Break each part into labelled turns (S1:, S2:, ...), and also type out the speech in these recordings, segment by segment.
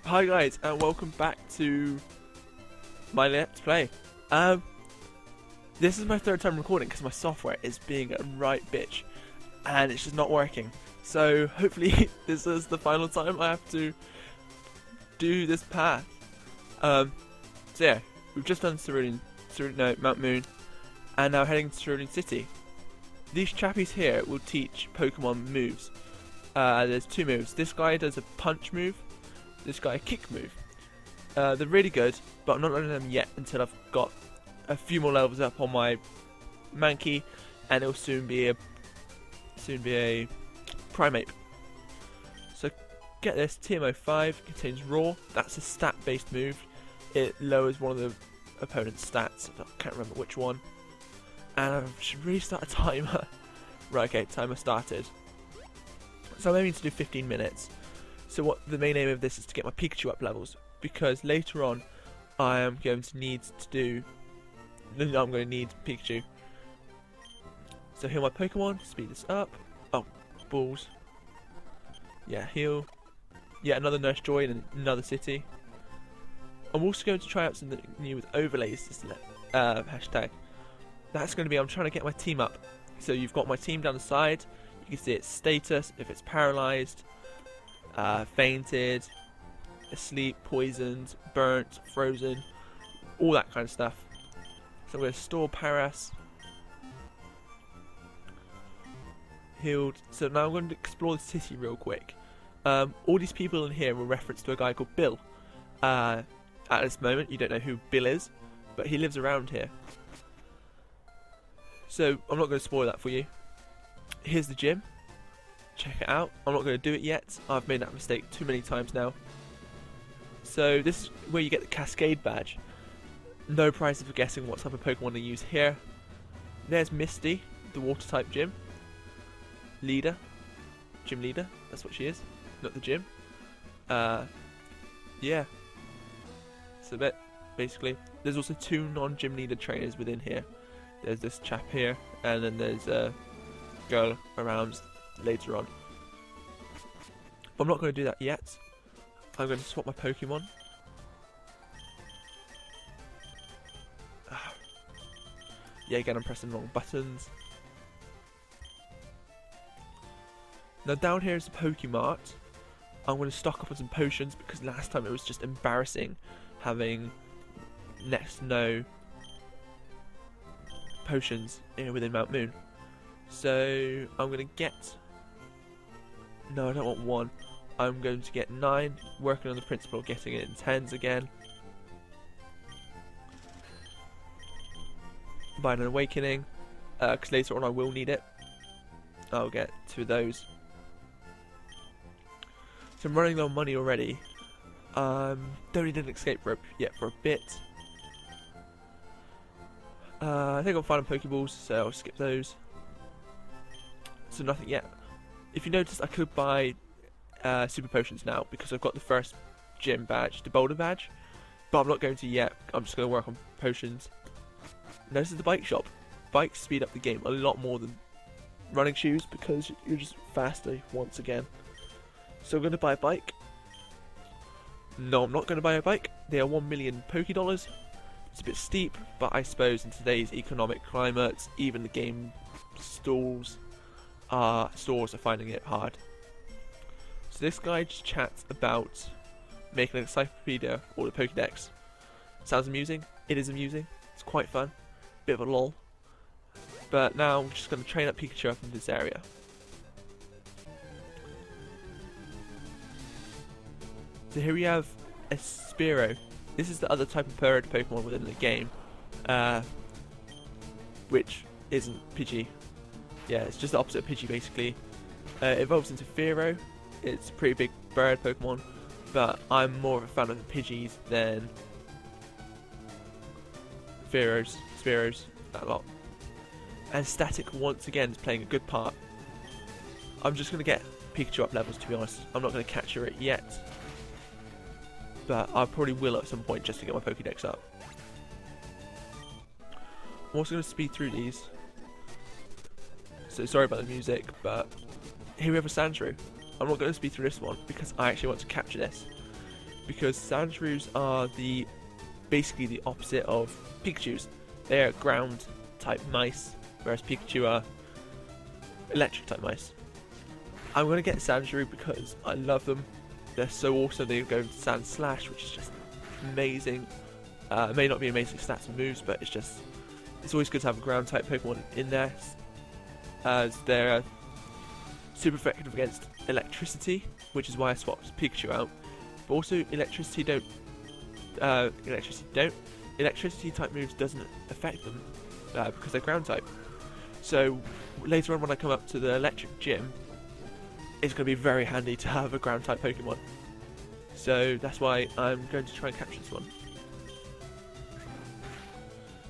S1: Hi guys, and welcome back to my Let's Play. This is my third time recording because my software is being a right bitch, and it's just not working. So hopefully this is the final time I have to do this path. So yeah, we've just done Mount Moon, and now heading to Cerulean City. These chappies here will teach Pokemon moves. There's two moves. This guy does a punch move. This guy a kick move. They're really good, but I'm not learning them yet until I've got a few more levels up on my Mankey, and it'll soon be a Primate. So get this, TMO5 contains Raw. That's a stat-based move. It lowers one of the opponent's stats. I can't remember which one. And I should restart a timer. Right, okay, timer started. So I'm aiming to do 15 minutes. So what the main aim of this is to get my Pikachu up levels, because later on I am going to need Pikachu. So heal my Pokemon, speed this up. Oh, balls. Yeah, heal. Yeah, another Nurse Joy in another city. I'm also going to try out something new with overlays, this hashtag. That's going to be, I'm trying to get my team up. So you've got my team down the side, you can see its status, if it's paralysed, fainted, asleep, poisoned, burnt, frozen, all that kind of stuff. So I'm going to store Paras, healed. So now I'm going to explore the city real quick. All these people in here were referenced to a guy called Bill. At this moment you don't know who Bill is, but he lives around here. So I'm not going to spoil that for you. Here's the gym. Check it out. I'm not going to do it yet. I've made that mistake too many times now. So this is where you get the Cascade badge. No prizes for guessing what type of Pokemon they use here. There's Misty, the water type gym leader. Gym leader, that's what she is. Not the gym. Yeah. So that basically. There's also two non-gym leader trainers within here. There's this chap here, and then there's a girl around later on. But I'm not going to do that yet. I'm going to swap my Pokemon. Yeah, again I'm pressing the wrong buttons. Now down here is the Pokemart. I'm going to stock up on some potions because last time it was just embarrassing having next to no potions within Mount Moon. So I'm going to get... No, I don't want one. I'm going to get 9, working on the principle of getting it in 10s again. Buying an Awakening, because later on I will need it. I'll get 2 of those. So I'm running low on money already. Don't need an escape rope yet for a bit. I think I'll find Pokeballs, so I'll skip those. So nothing yet. If you notice, I could buy super potions now because I've got the first gym badge, the boulder badge, but I'm not going to yet. I'm just going to work on potions. Now this is the bike shop. Bikes speed up the game a lot more than running shoes because you're just faster once again. So I'm going to buy a bike. No, I'm not going to buy a bike. They are 1 million Poké-Dollars. It's a bit steep, but I suppose in today's economic climate, even the game stores are finding it hard. So this guy just chats about making an encyclopedia or the Pokédex. Sounds amusing. It is amusing. It's quite fun. Bit of a lol. But now I'm just going to train up Pikachu up in this area. So here we have a Spearow. This is the other type of bird Pokemon within the game, which isn't Pidgey. Yeah, it's just the opposite of Pidgey basically. It evolves into Fearow. It's a pretty big bird Pokemon, but I'm more of a fan of the Pidgeys than Spearows, that lot. And Static once again is playing a good part. I'm just going to get Pikachu up levels, to be honest. I'm not going to capture it yet, but I probably will at some point just to get my Pokédex up. I'm also going to speed through these. So sorry about the music, but here we have a Sandshrew. I'm not going to speed through this one because I actually want to capture this. because Sandshrews are basically the opposite of Pikachus. They're ground type mice, whereas Pikachu are electric type mice. I'm going to get Sandshrew because I love them. They're so awesome. They go Sand Slash, which is just amazing. It may not be amazing stats and moves, but it's always good to have a ground type Pokemon in there, as they're super effective against electricity, which is why I swapped Pikachu out. But also electricity type moves doesn't affect them because they're ground type. So later on when I come up to the electric gym, it's going to be very handy to have a ground type Pokemon. So that's why I'm going to try and capture this one.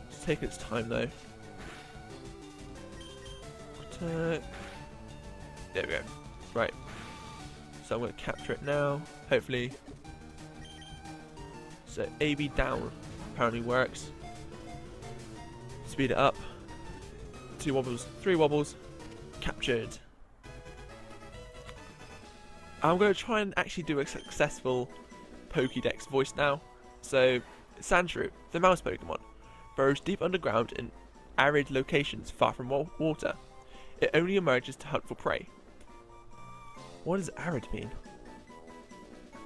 S1: It's taking its time though. Attack. There we go. Right. So I'm going to capture it now, hopefully. So AB down apparently works. Speed it up. 2 wobbles, 3 wobbles. Captured. I'm going to try and actually do a successful Pokédex voice now. So, Sandshrew, the mouse Pokemon, burrows deep underground in arid locations far from water. It only emerges to hunt for prey. What does arid mean?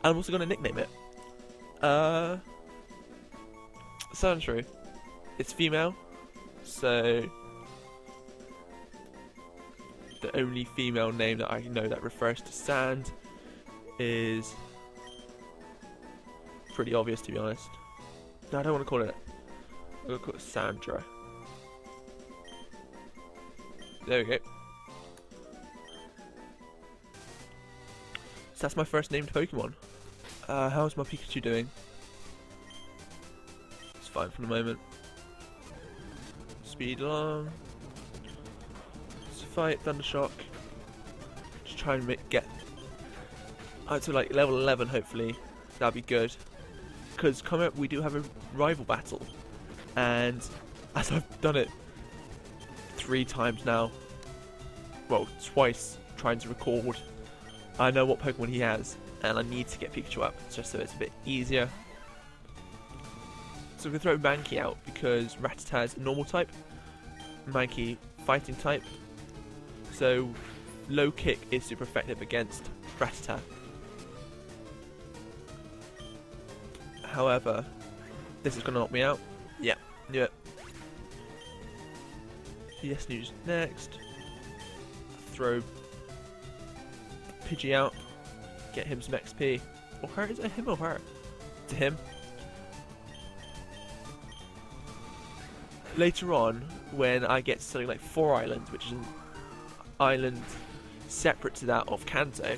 S1: I'm also going to nickname it. Sandshrew. It's female, so the only female name that I know that refers to sand is pretty obvious, to be honest. No, I don't want to call it. I'm going to call it Sandra. There we go. So that's my first named Pokemon. How's my Pikachu doing? It's fine for the moment. Speed along. Let's fight Thundershock. Just try and get out to like level 11 hopefully. That'd be good. Because coming up we do have a rival battle. And as I've done it 3 times now, well, twice trying to record, I know what Pokemon he has, and I need to get Pikachu up just so it's a bit easier. So we're going to throw Mankey out because Rattata is a normal type, Mankey fighting type, so low kick is super effective against Rattata. However, this is going to knock me out. Yeah, knew it. Yes, news next. Throw Pidgey out, get him some XP. Or her? Is it him or her? To him. Later on, when I get to something like 4 Islands, which is an island separate to that of Kanto,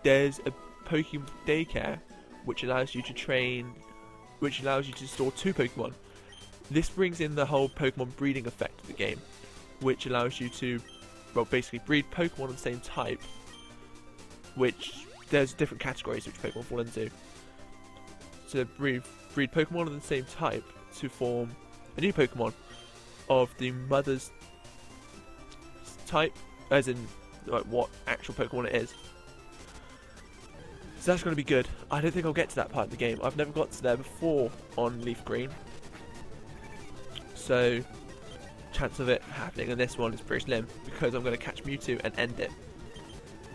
S1: there's a Pokemon daycare which allows you to train, which allows you to store 2 Pokemon. This brings in the whole Pokemon breeding effect of the game, which allows you to, well, basically breed Pokemon of the same type, which there's different categories which Pokemon fall into. So breed Pokemon of the same type to form a new Pokemon of the mother's type, as in like what actual Pokemon it is. So that's going to be good. I don't think I'll get to that part of the game. I've never got to there before on Leaf Green. So chance of it happening in this one is pretty slim because I'm going to catch Mewtwo and end it.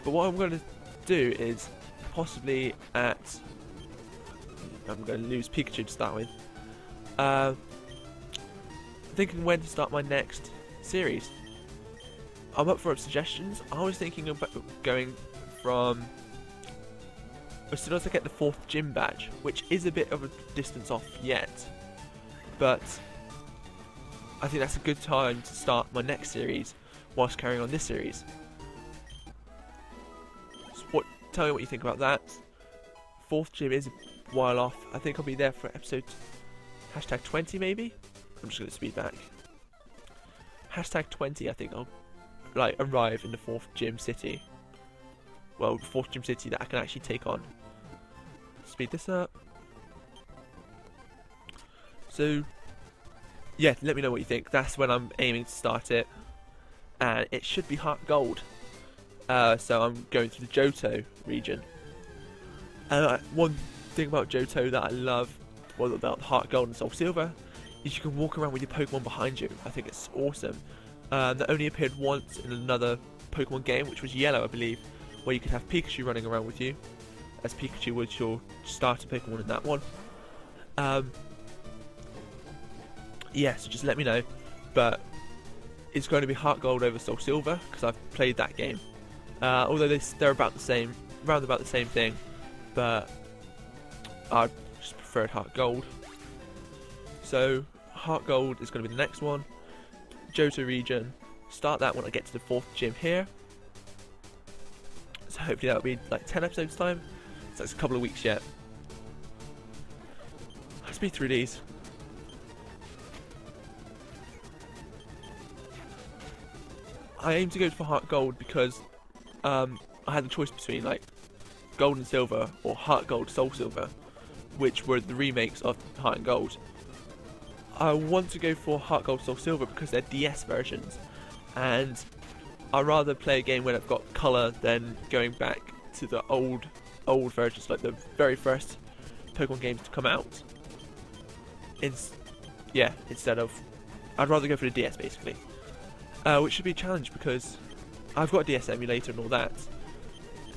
S1: But what I'm going to do is possibly I'm going to lose Pikachu to start with. Thinking when to start my next series. I'm up for suggestions. I was thinking about going from as soon as I get the 4th gym badge, which is a bit of a distance off yet, but I think that's a good time to start my next series whilst carrying on this series. So tell me what you think about that. 4th gym is a while off. I think I'll be there for episode #20 maybe? I'm just going to speed back. #20 I think I'll like arrive in the 4th gym city. Well, the 4th gym city that I can actually take on. Speed this up. So yeah, let me know what you think. That's when I'm aiming to start it, and it should be Heart Gold. So I'm going to the Johto region. One thing about Johto that I love, well, about Heart Gold and Soul Silver, is you can walk around with your Pokemon behind you. I think it's awesome. That only appeared once in another Pokemon game, which was Yellow, I believe, where you could have Pikachu running around with you, as Pikachu was your starter Pokemon in that one. Yeah, so just let me know. But it's going to be Heart Gold over Soul Silver, because I've played that game. Although they're about the same, round about the same thing, but I just preferred Heart Gold. So Heart Gold is going to be the next one. Johto region. Start that when I get to the 4th gym here. So hopefully that'll be like 10 episodes time. So it's a couple of weeks yet. I'll speed through these. I aim to go for Heart Gold because I had the choice between like Gold and Silver or Heart Gold, Soul Silver, which were the remakes of Heart and Gold. I want to go for Heart Gold, Soul Silver because they're DS versions, and I'd rather play a game where I've got colour than going back to the old versions, like the very first Pokemon games to come out. Instead of, I'd rather go for the DS basically, which should be a challenge because I've got a DS emulator and all that,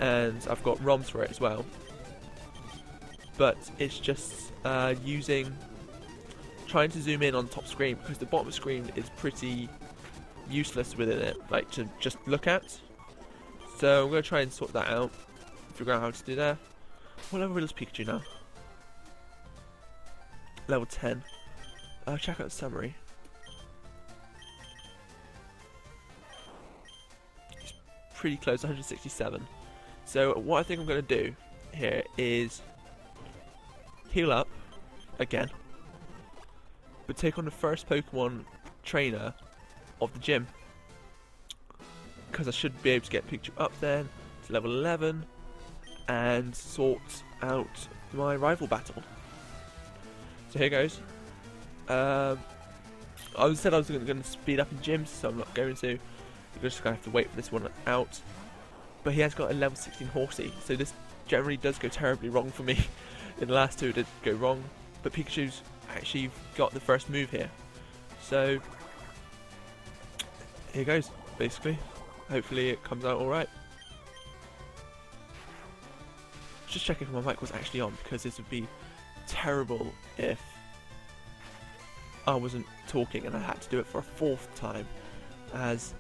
S1: and I've got ROMs for it as well. But it's just trying to zoom in on top screen because the bottom screen is pretty useless within it, like to just look at. So I'm going to try and sort that out, figure out how to do that. What level is Pikachu now? Level 10. Check out the summary. It's pretty close, 167. So what I think I'm going to do here is heal up again, but take on the first Pokemon trainer of the gym, because I should be able to get Pikachu up then to level 11 and sort out my rival battle. So here goes. I said I was going to speed up in gyms, so I'm not going to. You're just going to have to wait for this one out. But he has got a level 16 Horsey, so this generally does go terribly wrong for me. In the last two it did go wrong, but Pikachu's actually got the first move here. So here goes, basically. Hopefully it comes out alright. Just checking if my mic was actually on, because this would be terrible if I wasn't talking and I had to do it for a 4th time, as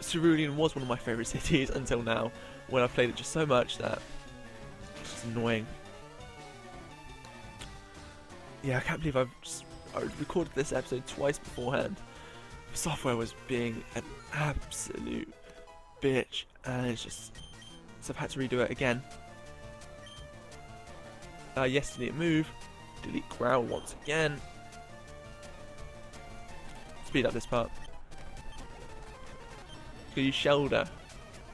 S1: Cerulean was one of my favourite cities until now, when I played it just so much that it's just annoying. Yeah, I can't believe I recorded this episode twice beforehand. The software was being an absolute bitch, and it's just, so I've had to redo it again. Yes, delete move, delete growl once again. Speed up this part. Gonna use Shelter.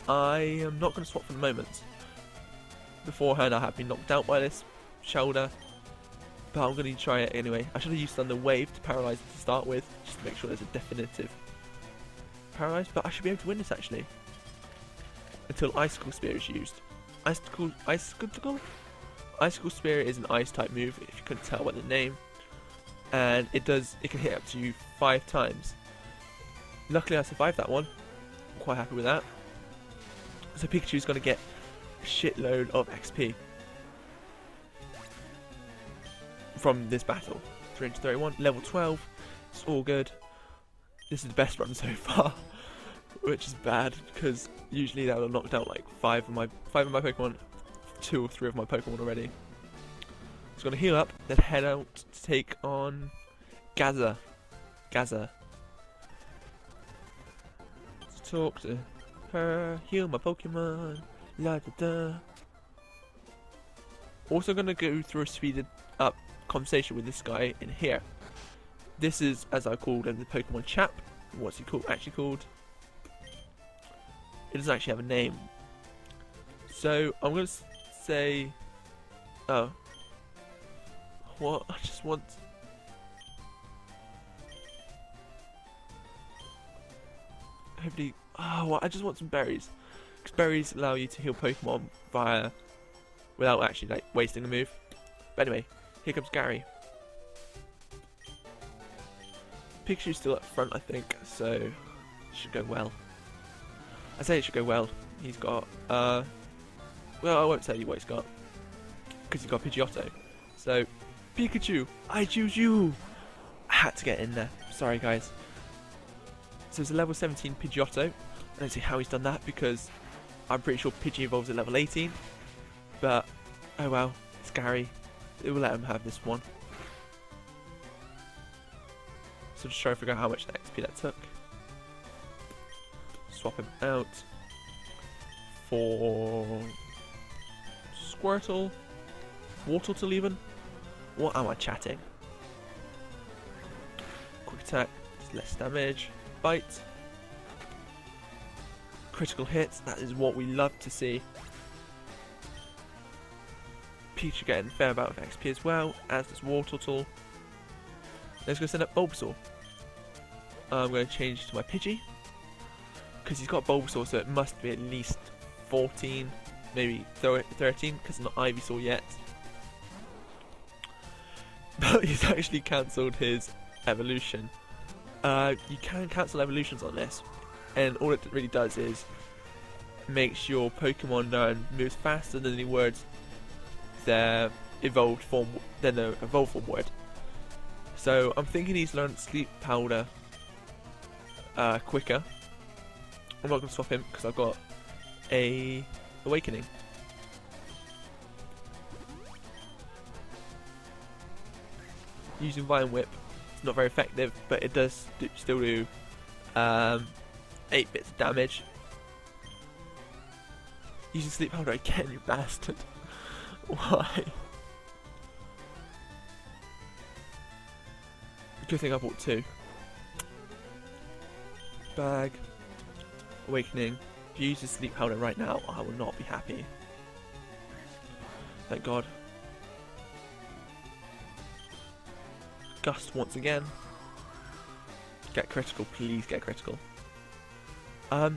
S1: I am not going to swap for the moment. Beforehand I have been knocked out by this Shelter, but I'm going to try it anyway. I should have used Thunder Wave to paralyze it to start with, just to make sure there's a definitive paralyze, but I should be able to win this actually. Until Icicle Spear is used. Icicle Spear is an ice type move, if you couldn't tell by the name. And it can hit up to you 5 times. Luckily I survived that one. I'm quite happy with that. So Pikachu's going to get a shitload of XP from this battle. 331, level 12, it's all good. This is the best run so far, which is bad because usually that would have knocked out like 5 of my Pokemon, 2 or 3 of my Pokemon already. Just gonna heal up, then head out to take on Gaza. Let's talk to her, heal my Pokemon, la da da. Also gonna go through a speeded up conversation with this guy in here. This is, as I called him, the Pokemon chap. What's he actually called? It doesn't actually have a name. So I'm gonna say, oh, what? I just want. Hopefully, oh, well, I just want some berries, because berries allow you to heal Pokemon via without actually like wasting the move. But anyway, here comes Gary. Pikachu's still up front, I think, so it should go well. I say it should go well. He's got, well, I won't tell you what he's got, because he's got Pidgeotto. So, Pikachu, I choose you! I had to get in there. Sorry, guys. So it's a level 17 Pidgeotto. I don't see how he's done that, because I'm pretty sure Pidgey evolves at level 18. But, oh well, it's Gary. It will let him have this one. So just try to figure out how much XP that took. Swap him out for Squirtle, Wartortle even. What am I chatting? Quick attack, less damage, bite, critical hits. That is what we love to see. Pikachu getting a fair amount of XP as well, as does Wartortle. Let's go send up Bulbasaur. I'm going to change to my Pidgey, because he's got Bulbasaur, so it must be at least 14, maybe 13, because it's not Ivysaur yet. But he's actually cancelled his evolution. You can cancel evolutions on this, and all it really does is makes your Pokemon learn moves faster than the words their evolved form than the evolved form word. So I'm thinking he's learned Sleep Powder quicker. I'm not going to swap him because I've got a Awakening. Using Vine Whip, it's not very effective, but it does still do 8 bits of damage. Using Sleep Powder again, you bastard. Why? Good thing I bought 2. Bag. Awakening. If you use the Sleep Powder right now, I will not be happy. Thank God. Gust once again. Get critical, please get critical. Oh,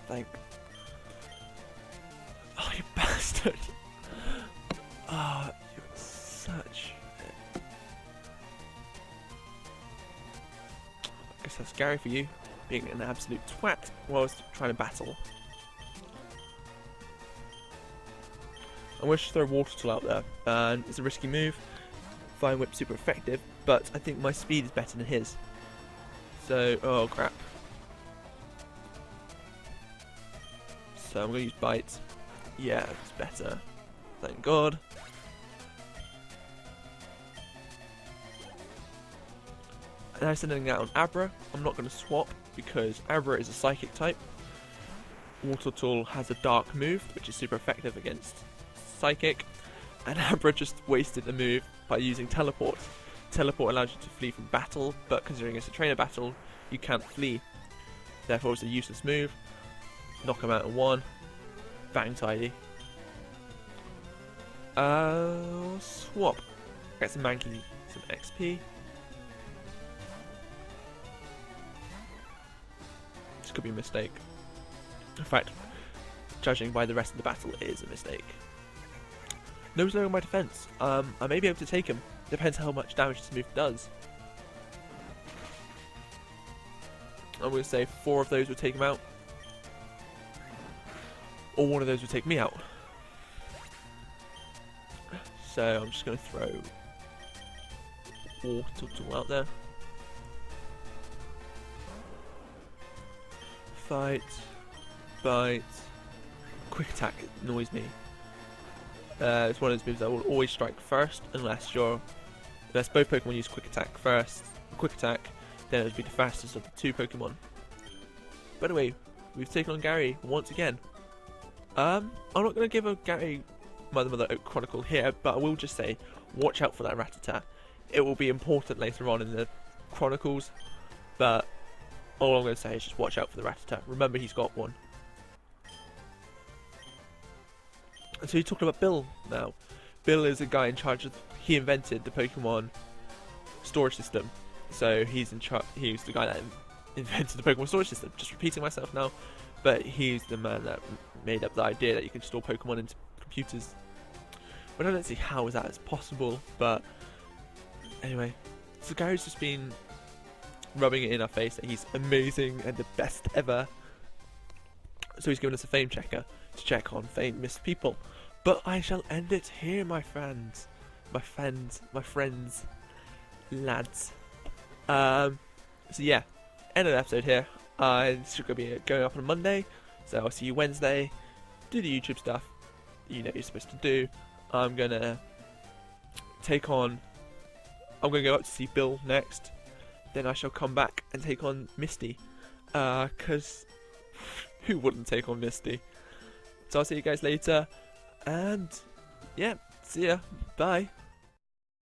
S1: thank. Oh, you bastard. Oh, you're such. I guess that's scary for you, being an absolute twat whilst trying to battle. I wish to throw Wartortle out there, and it's a risky move. Vine Whip super effective, but I think my speed is better than his. So, oh crap. So I'm going to use Bite. Yeah, it's better. Thank God. And I'm sending out on Abra. I'm not going to swap because Abra is a Psychic type. Wartortle has a Dark move, which is super effective against Psychic. And Abra just wasted a move by using Teleport. Teleport allows you to flee from battle, but considering it's a trainer battle, you can't flee. Therefore it's a useless move. Knock him out in 1. Bang tidy. Swap. Get some Mankey, some XP. This could be a mistake. In fact, judging by the rest of the battle, it is a mistake. No slow on my defense. I may be able to take him. Depends how much damage this move does. I'm going to say 4 of those would take him out. Or 1 of those would take me out. So I'm just going to throw Wartortle out there. Fight. Bite. Quick attack annoys me. It's one of those moves that will always strike first unless both Pokemon use quick attack first. Quick attack, then it would be the fastest of the 2 Pokemon. By the way, we've taken on Gary once again. I'm not going to give a Gary Mother Oak Chronicle here, but I will just say, watch out for that Rattata. It will be important later on in the Chronicles, but all I'm going to say is just watch out for the Rattata. Remember, he's got one. And so you're talking about Bill now. Bill is a guy in charge of. He invented the Pokemon storage system. So he's in charge. He was the guy that invented the Pokemon storage system. Just repeating myself now, but he's the man that made up the idea that you can store Pokemon into computers. But I don't see how that is possible, but anyway, so Gary's just been rubbing it in our face that he's amazing and the best ever. So he's given us a fame checker to check on famous people. But I shall end it here, my friends, lads. So yeah, end of the episode here. It's going to be going up on Monday, so I'll see you Wednesday. Do the YouTube stuff you know you're supposed to do. I'm gonna go up to see Bill next. Then I shall come back and take on Misty. Cause who wouldn't take on Misty? So I'll see you guys later. And yeah, see ya. Bye.